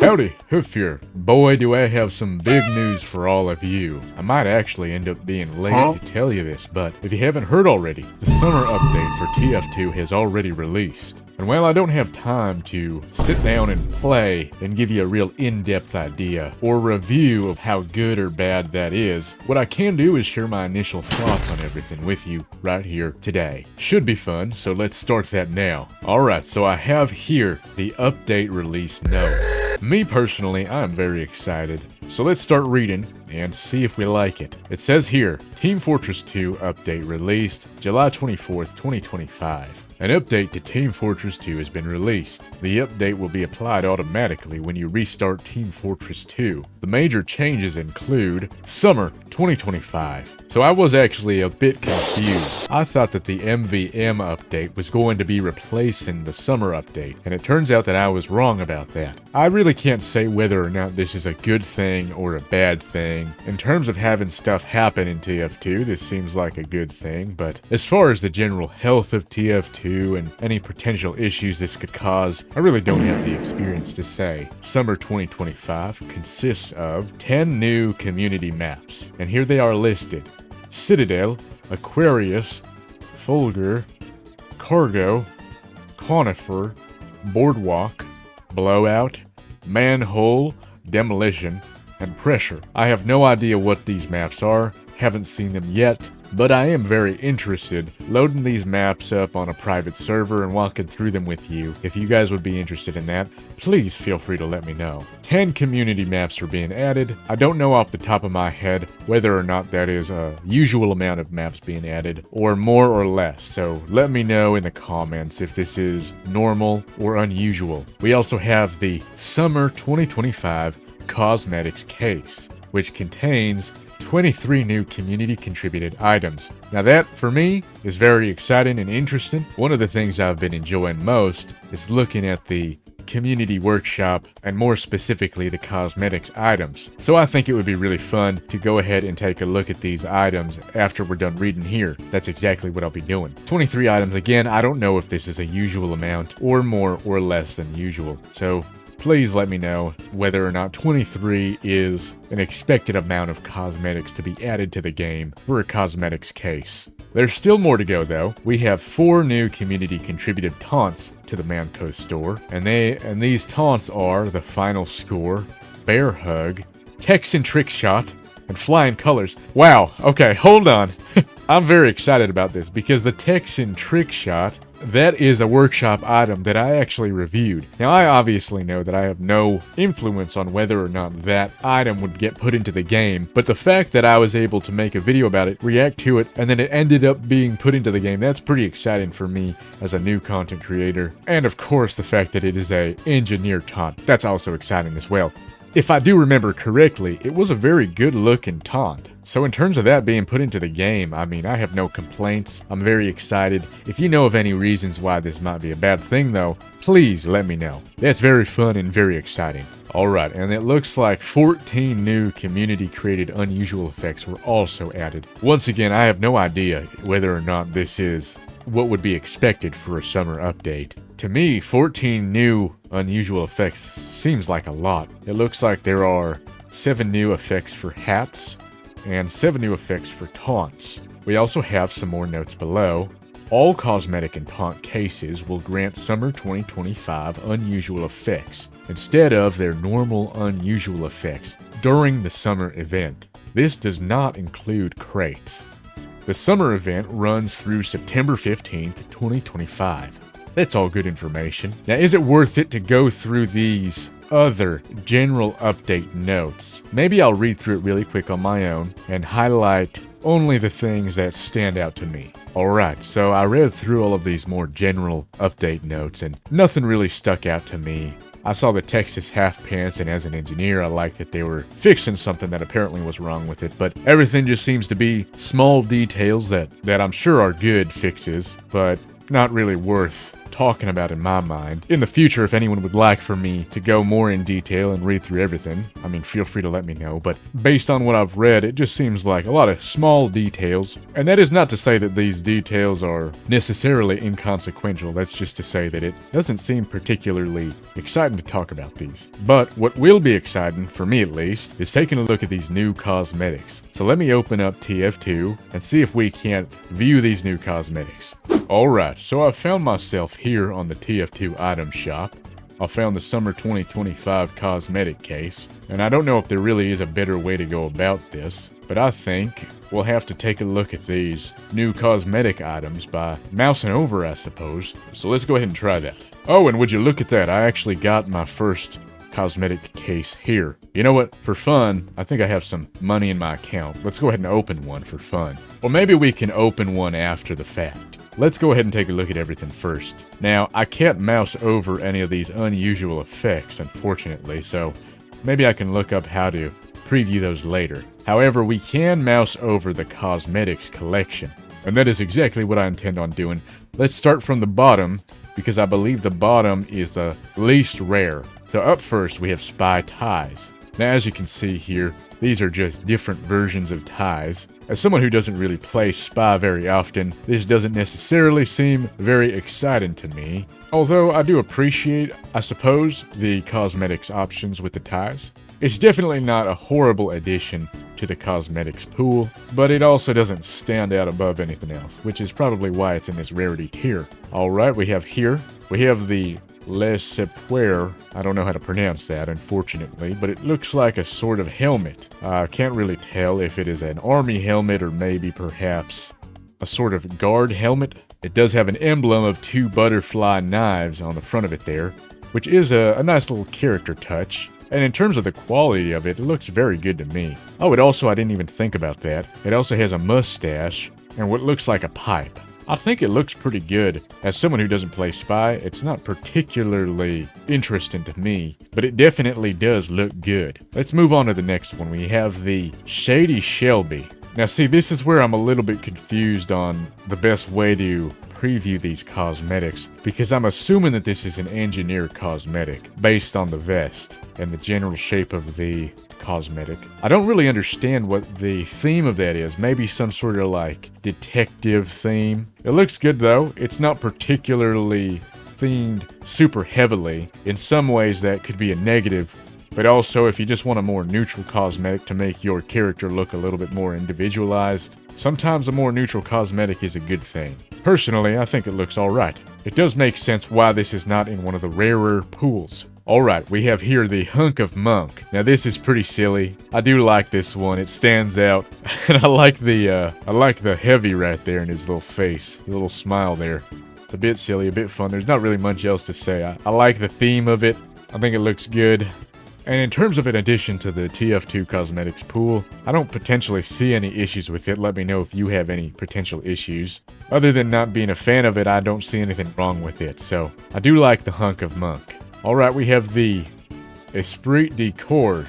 Howdy, Hoof here. Boy, do I have some big news for all of you. I might actually end up being late to tell you this, but if you haven't heard already, the summer update for TF2 has already released. And while I don't have time to sit down and play and give you a real in-depth idea or review of how good or bad that is, what I can do is share my initial thoughts on everything with you right here today. Should be fun, so let's start that now. Alright, so I have here the update release notes. Me personally, I am very excited. So let's start reading and see if we like it. It says here, Team Fortress 2 update released July 24th, 2025. An update to Team Fortress 2 has been released. The update will be applied automatically when you restart Team Fortress 2. The major changes include Summer 2025. So I was actually a bit confused. I thought that the MVM update was going to be replacing the Summer update, and it turns out that I was wrong about that. I really can't say whether or not this is a good thing or a bad thing. In terms of having stuff happen in TF2, this seems like a good thing, but as far as the general health of TF2 and any potential issues this could cause, I really don't have the experience to say. Summer 2025 consists of 10 new community maps, and here they are listed. Citadel, Aquarius, Fulgur, Cargo, Conifer, Boardwalk, Blowout, Manhole, Demolition, and Pressure. I have no idea what these maps are, haven't seen them yet, but I am very interested loading these maps up on a private server and walking through them with you. If you guys would be interested in that, please feel free to let me know. 10 community maps are being added. I don't know off the top of my head whether or not that is a usual amount of maps being added or more or less, so let me know in the comments if this is normal or unusual. We also have the Summer 2025 Cosmetics case, which contains 23 new community contributed items. Now that, for me, is very exciting and interesting. One of the things I've been enjoying most is looking at the community workshop and more specifically the cosmetics items. So I think it would be really fun to go ahead and take a look at these items after we're done reading here. That's exactly what I'll be doing. 23 items. Again, I don't know if this is a usual amount or more or less than usual. So please let me know whether or not 23 is an expected amount of cosmetics to be added to the game for a cosmetics case. There's still more to go though. We have 4 new community contributed taunts to the Manco store, and these taunts are the Final Score, Bear Hug, Texan Trick Shot, and Flying Colors. Wow, okay, hold on. I'm very excited about this because the Texan Trick Shot, that is a workshop item that I actually reviewed. Now, I obviously know that I have no influence on whether or not that item would get put into the game, but the fact that I was able to make a video about it, react to it, and then it ended up being put into the game, that's pretty exciting for me as a new content creator. And of course, the fact that it is a engineer taunt, that's also exciting as well. If I do remember correctly, it was a very good looking taunt. So in terms of that being put into the game, I mean, I have no complaints. I'm very excited. If you know of any reasons why this might be a bad thing though, please let me know. That's very fun and very exciting. Alright, and it looks like 14 new community created unusual effects were also added. Once again, I have no idea whether or not this is what would be expected for a summer update. To me, 14 new unusual effects seems like a lot. It looks like there are 7 new effects for hats and 7 new effects for taunts. We also have some more notes below. All cosmetic and taunt cases will grant Summer 2025 unusual effects instead of their normal unusual effects during the summer event. This does not include crates. The summer event runs through September 15th, 2025. That's all good information. Now, is it worth it to go through these other general update notes? Maybe I'll read through it really quick on my own and highlight only the things that stand out to me. Alright, so I read through all of these more general update notes and nothing really stuck out to me. I saw the Texas half pants, and as an engineer, I liked that they were fixing something that apparently was wrong with it, but everything just seems to be small details that I'm sure are good fixes, but not really worth talking about in my mind. In the future, if anyone would like for me to go more in detail and read through everything, I mean, feel free to let me know. But based on what I've read, it just seems like a lot of small details. And that is not to say that these details are necessarily inconsequential. That's just to say that it doesn't seem particularly exciting to talk about these. But what will be exciting, for me at least, is taking a look at these new cosmetics. So let me open up TF2 and see if we can't view these new cosmetics. Alright, so I found myself here on the TF2 item shop. I found the summer 2025 cosmetic case, and I don't know if there really is a better way to go about this, but I think we'll have to take a look at these new cosmetic items by mousing over, I suppose. So let's go ahead and try that. Oh, and would you look at that, I actually got my first cosmetic case here. You know what, for fun, I think I have some money in my account. Let's go ahead and open one for fun. Or maybe we can open one after the fact. Let's go ahead and take a look at everything first. Now, I can't mouse over any of these unusual effects, unfortunately, so maybe I can look up how to preview those later. However, we can mouse over the cosmetics collection, and that is exactly what I intend on doing. Let's start from the bottom, because I believe the bottom is the least rare. So up first, we have Spy ties. Now, as you can see here, these are just different versions of ties. As someone who doesn't really play Spy very often, this doesn't necessarily seem very exciting to me. Although I do appreciate, I suppose, the cosmetics options with the ties. It's definitely not a horrible addition to the cosmetics pool, but it also doesn't stand out above anything else, which is probably why it's in this rarity tier. Alright, we have the Le Sepuer. I don't know how to pronounce that, unfortunately, but it looks like a sort of helmet. I can't really tell if it is an army helmet or maybe perhaps a sort of guard helmet. It does have an emblem of 2 butterfly knives on the front of it there, which is a nice little character touch. And in terms of the quality of it, it looks very good to me. Oh, I didn't even think about that. It also has a mustache and what looks like a pipe. I think it looks pretty good. As someone who doesn't play Spy, it's not particularly interesting to me, but it definitely does look good. Let's move on to the next one. We have the Shady Shelby. Now see, this is where I'm a little bit confused on the best way to preview these cosmetics, because I'm assuming that this is an engineer cosmetic based on the vest and the general shape of the cosmetic. I don't really understand what the theme of that is. Maybe some sort of like detective theme. It looks good though. It's not particularly themed super heavily. In some ways that could be a negative, but also if you just want a more neutral cosmetic to make your character look a little bit more individualized, sometimes a more neutral cosmetic is a good thing. Personally, I think it looks alright. It does make sense why this is not in one of the rarer pools. Alright, we have here the Hunk of Monk. Now this is pretty silly. I do like this one. It stands out. And I like the heavy right there in his little face. The little smile there. It's a bit silly, a bit fun. There's not really much else to say. I like the theme of it. I think it looks good. And in terms of an addition to the TF2 cosmetics pool, I don't potentially see any issues with it. Let me know if you have any potential issues. Other than not being a fan of it, I don't see anything wrong with it. So I do like the Hunk of Monk. Alright, we have the Esprit de Corps.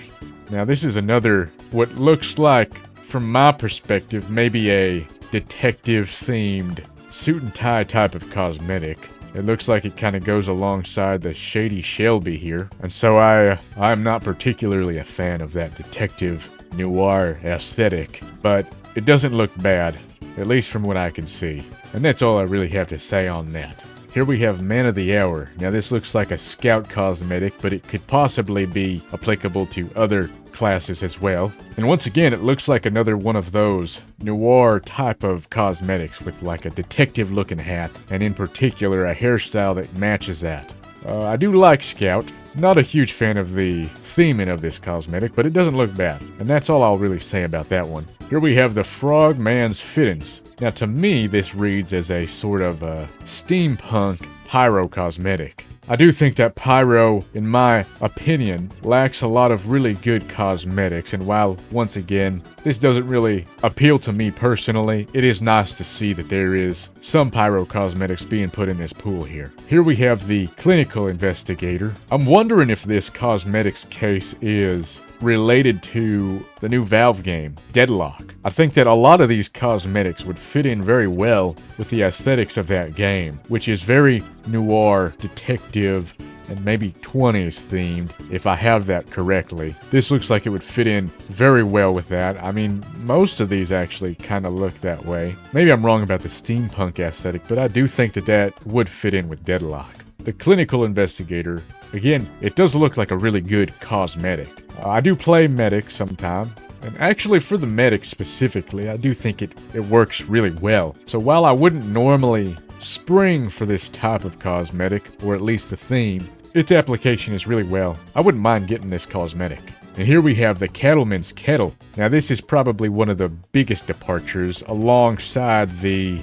Now this is another, what looks like, from my perspective, maybe a detective-themed suit and tie type of cosmetic. It looks like it kind of goes alongside the Shady Shelby here. And so I'm not particularly a fan of that detective noir aesthetic, but it doesn't look bad, at least from what I can see. And that's all I really have to say on that. Here we have Man of the Hour. Now this looks like a scout cosmetic, but it could possibly be applicable to other classes as well. And once again, it looks like another one of those noir type of cosmetics with like a detective looking hat, and in particular a hairstyle that matches that. I do like Scout. Not a huge fan of the theming of this cosmetic, but it doesn't look bad. And that's all I'll really say about that one. Here we have the Frogman's Fittings. Now to me, this reads as a sort of a steampunk pyro cosmetic. I do think that Pyro, in my opinion, lacks a lot of really good cosmetics, and while, once again, this doesn't really appeal to me personally, it is nice to see that there is some Pyro cosmetics being put in this pool here. Here we have the Clinical Investigator. I'm wondering if this cosmetics case is related to the new Valve game, Deadlock. I think that a lot of these cosmetics would fit in very well with the aesthetics of that game, which is very noir, detective, and maybe 20s themed, if I have that correctly. This looks like it would fit in very well with that. I mean, most of these actually kind of look that way. Maybe I'm wrong about the steampunk aesthetic, but I do think that that would fit in with Deadlock. The Clinical Investigator, again, it does look like a really good cosmetic. I do play Medic sometime, and actually for the Medic specifically, I do think it works really well. So while I wouldn't normally spring for this type of cosmetic, or at least the theme, its application is really well. I wouldn't mind getting this cosmetic. And here we have the Cattleman's Kettle. Now this is probably one of the biggest departures alongside the,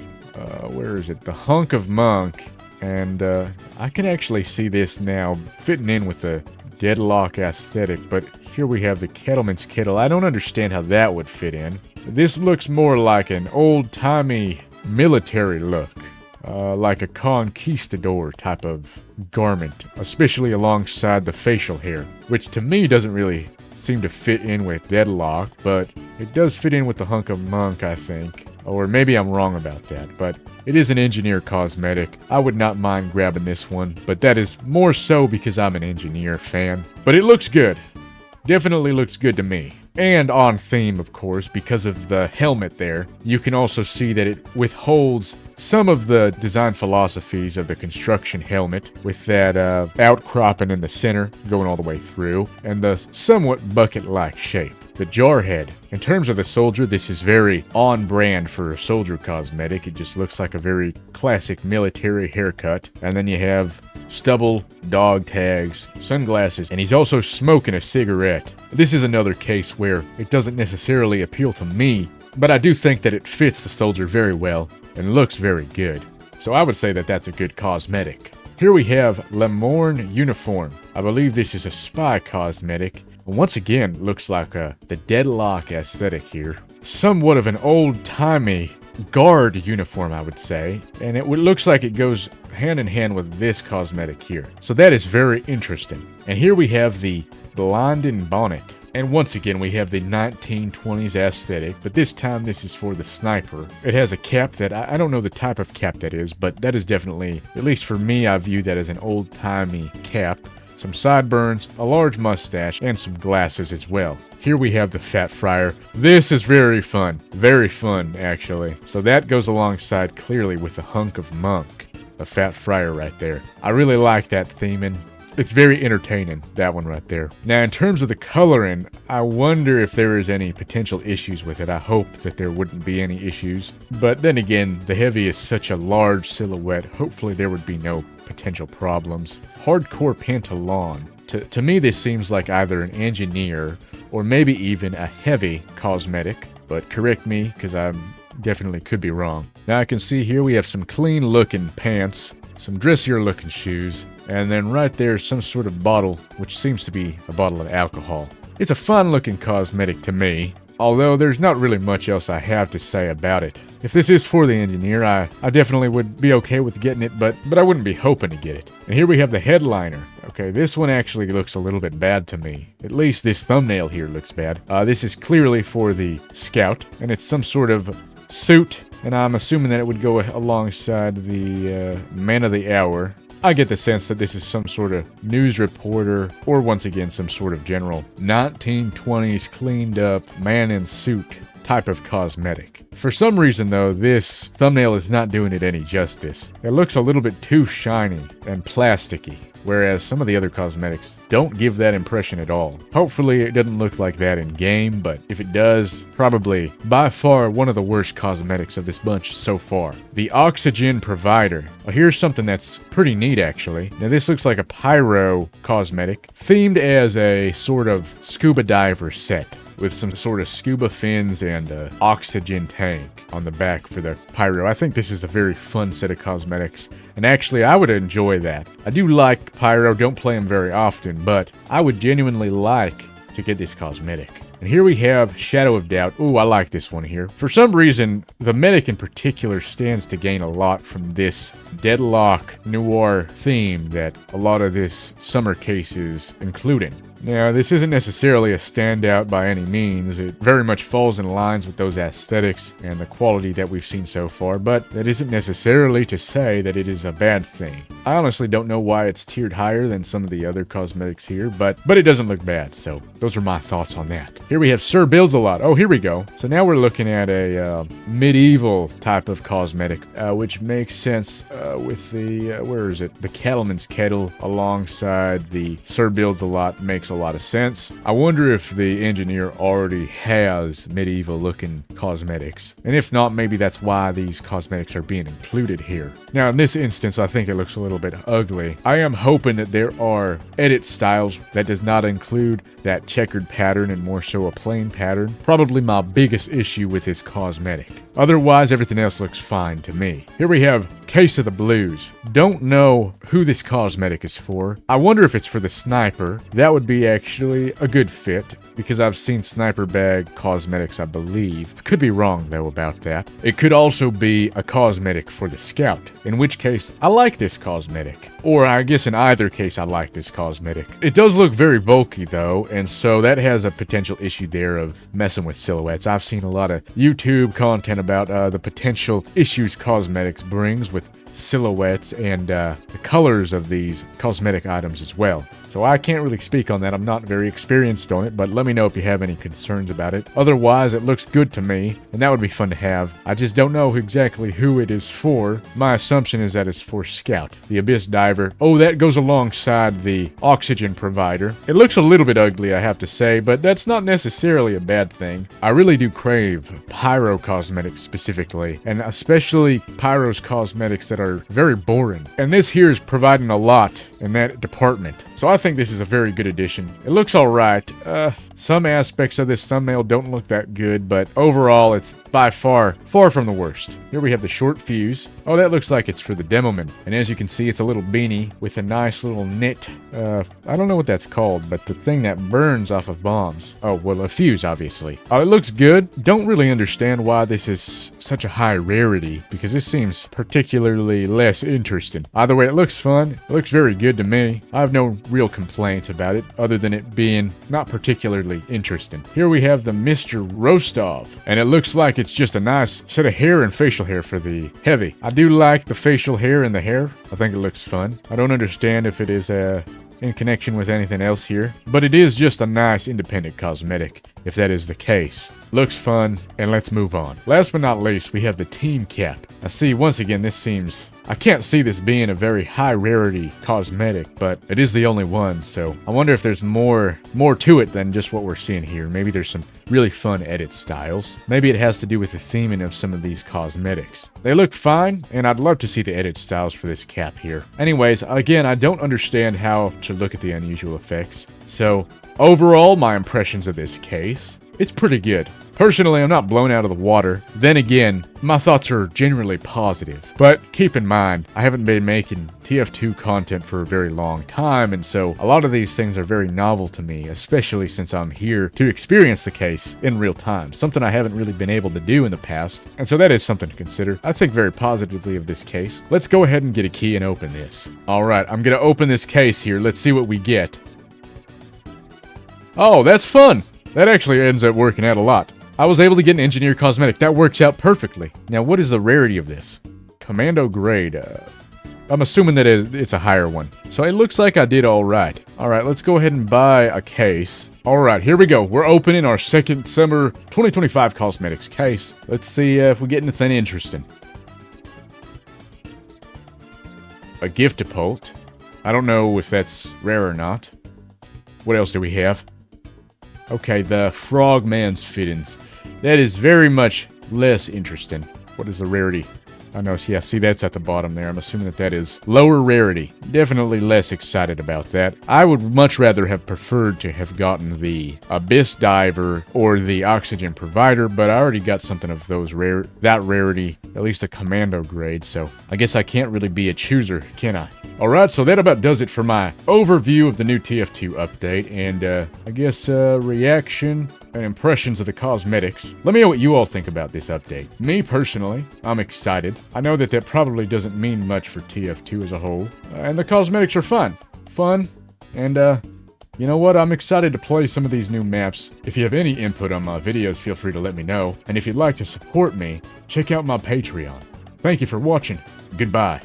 where is it? The Hunk of Monk. And I can actually see this now fitting in with the Deadlock aesthetic, but here we have the Cattleman's Kettle. I don't understand how that would fit in. This looks more like an old-timey military look. Like a conquistador type of garment, especially alongside the facial hair, which to me doesn't really seem to fit in with Deadlock, but it does fit in with the Hunk of Monk, I think. Or maybe I'm wrong about that, but it is an engineer cosmetic. I would not mind grabbing this one, but that is more so because I'm an engineer fan. But it looks good. Definitely looks good to me. And on theme, of course, because of the helmet there. You can also see that it withholds some of the design philosophies of the construction helmet, with that outcropping in the center going all the way through, and the somewhat bucket-like shape. The Jarhead. In terms of the soldier, this is very on brand for a soldier cosmetic. It just looks like a very classic military haircut. And then you have stubble, dog tags, sunglasses, and he's also smoking a cigarette. This is another case where it doesn't necessarily appeal to me, but I do think that it fits the soldier very well and looks very good. So I would say that that's a good cosmetic. Here we have Le Morne Uniform. I believe this is a spy cosmetic. Once again, looks like the Deadlock aesthetic here. Somewhat of an old-timey guard uniform, I would say. And it looks like it goes hand in hand with this cosmetic here. So that is very interesting. And here we have the Blondin Bonnet. And once again, we have the 1920s aesthetic, but this time this is for the sniper. It has a cap that, I don't know the type of cap that is, but that is definitely, at least for me, I view that as an old-timey cap. Some sideburns, a large mustache, and some glasses as well. Here we have the Fat Friar. This is very fun, actually. So that goes alongside clearly with the Hunk of Monk, the Fat Friar right there. I really like that theming. It's very entertaining, that one right there. Now, in terms of the coloring, I wonder if there is any potential issues with it. I hope that there wouldn't be any issues. But then again, the Heavy is such a large silhouette. Hopefully there would be no potential problems. Hardcore Pantalon. To me, this seems like either an engineer or maybe even a Heavy cosmetic. But correct me, because I definitely could be wrong. Now I can see here we have some clean looking pants, some dressier looking shoes, and then right there some sort of bottle, which seems to be a bottle of alcohol. It's a fun looking cosmetic to me, although there's not really much else I have to say about it. If this is for the engineer, I definitely would be okay with getting it, but I wouldn't be hoping to get it. And here we have the headliner. Okay, this one actually looks a little bit bad to me. At least this thumbnail here looks bad. This is clearly for the scout, and it's some sort of suit, and I'm assuming that it would go alongside the man of the hour. I get the sense that this is some sort of news reporter, or once again some sort of general 1920s cleaned up man in suit type of cosmetic. For some reason though, this thumbnail is not doing it any justice. It looks a little bit too shiny and plasticky, whereas some of the other cosmetics don't give that impression at all. Hopefully it doesn't look like that in game, but if it does, probably by far one of the worst cosmetics of this bunch so far. The Oxygen Provider. Well, here's something that's pretty neat actually. Now this looks like a pyro cosmetic, themed as a sort of scuba diver set, with some sort of scuba fins and an oxygen tank on the back for the pyro. I think this is a very fun set of cosmetics, and actually I would enjoy that. I do like pyro, don't play them very often, but I would genuinely like to get this cosmetic. And here we have Shadow of Doubt. Ooh, I like this one here. For some reason, the medic in particular stands to gain a lot from this Deadlock noir theme that a lot of this summer case is including. Now, this isn't necessarily a standout by any means. It very much falls in lines with those aesthetics and the quality that we've seen so far, but that isn't necessarily to say that it is a bad thing. I honestly don't know why it's tiered higher than some of the other cosmetics here, but it doesn't look bad, so those are my thoughts on that. Here we have Sir Builds-A-Lot. Oh, here we go. So now we're looking at a medieval type of cosmetic, which makes sense with the, where is it? The Cattleman's Kettle alongside the Sir Builds-A-Lot makes a lot of sense. I wonder if the engineer already has medieval looking cosmetics, and if not, maybe that's why these cosmetics are being included here. Now, in this instance, I think it looks a little bit ugly. I am hoping that there are edit styles that does not include that checkered pattern and more so a plain pattern. Probably my biggest issue with this cosmetic. Otherwise, everything else looks fine to me. Here we have Case of the Blues. Don't know who this cosmetic is for. I wonder if it's for the sniper. That would be actually a good fit, because I've seen sniper bag cosmetics, I believe. I could be wrong, though, about that. It could also be a cosmetic for the scout, in which case, I like this cosmetic. Or I guess in either case, I like this cosmetic. It does look very bulky, though, and so that has a potential issue there of messing with silhouettes. I've seen a lot of YouTube content about the potential issues cosmetics brings with silhouettes and the colors of these cosmetic items as well. So I can't really speak on that. I'm not very experienced on it, but let me know if you have any concerns about it. Otherwise, it looks good to me, and that would be fun to have. I just don't know exactly who it is for. My assumption is that it's for Scout, the Abyss Diver. Oh, that goes alongside the Oxygen Provider. It looks a little bit ugly, I have to say, but that's not necessarily a bad thing. I really do crave Pyro cosmetics specifically, and especially Pyro's cosmetics that are very boring. And this here is providing a lot in that department. So I think this is a very good addition. It looks alright. Some aspects of this thumbnail don't look that good, but overall it's by far from the worst. Here we have the short fuse. Oh, that looks like it's for the Demoman. And as you can see, it's a little beanie with a nice little knit. I don't know what that's called, but the thing that burns off of bombs. Oh, well, a fuse, obviously. Oh, it looks good. Don't really understand why this is such a high rarity, because this seems particularly less interesting. Either way, it looks fun. It looks very good to me. I have no real complaints about it, other than it being not particularly interesting. Here we have the Mr. Rostov, and it looks like it's just a nice set of hair and facial hair for the heavy. I do like the facial hair and the hair. I think it looks fun. I don't understand if it is in connection with anything else here, but it is just a nice independent cosmetic, if that is the case. Looks fun, and let's move on. Last but not least, we have the Team Cap. Now see, once again, this seems... I can't see this being a very high rarity cosmetic, but it is the only one, so I wonder if there's more to it than just what we're seeing here. Maybe there's some really fun edit styles. Maybe it has to do with the theming of some of these cosmetics. They look fine, and I'd love to see the edit styles for this cap here. Anyways, again, I don't understand how to look at the unusual effects, so overall, my impressions of this case, it's pretty good. Personally, I'm not blown out of the water. Then again, my thoughts are generally positive. But keep in mind, I haven't been making TF2 content for a very long time, and so a lot of these things are very novel to me, especially since I'm here to experience the case in real time, something I haven't really been able to do in the past, and so that is something to consider. I think very positively of this case. Let's go ahead and get a key and open this. Alright, I'm gonna open this case here. Let's see what we get. Oh, that's fun! That actually ends up working out a lot. I was able to get an engineer cosmetic. That works out perfectly. Now, what is the rarity of this? Commando grade. I'm assuming that it's a higher one. So it looks like I did all right. All right, let's go ahead and buy a case. All right, here we go. We're opening our second summer 2025 cosmetics case. Let's see if we get anything interesting. A Giftapult. I don't know if that's rare or not. What else do we have? Okay, the Frogman's Fittings. That is very much less interesting. What is the rarity? I know, yeah, see, that's at the bottom there. I'm assuming that is lower rarity. Definitely less excited about that. I would much rather have preferred to have gotten the Abyss Diver or the Oxygen Provider, but I already got something of that rarity, at least a Commando grade, so I guess I can't really be a chooser, can I? Alright, so that about does it for my overview of the new TF2 update, and I guess reaction and impressions of the cosmetics. Let me know what you all think about this update. Me, personally, I'm excited. I know that probably doesn't mean much for TF2 as a whole, and the cosmetics are fun. Fun, and You know what? I'm excited to play some of these new maps. If you have any input on my videos, feel free to let me know. And if you'd like to support me, check out my Patreon. Thank you for watching. Goodbye.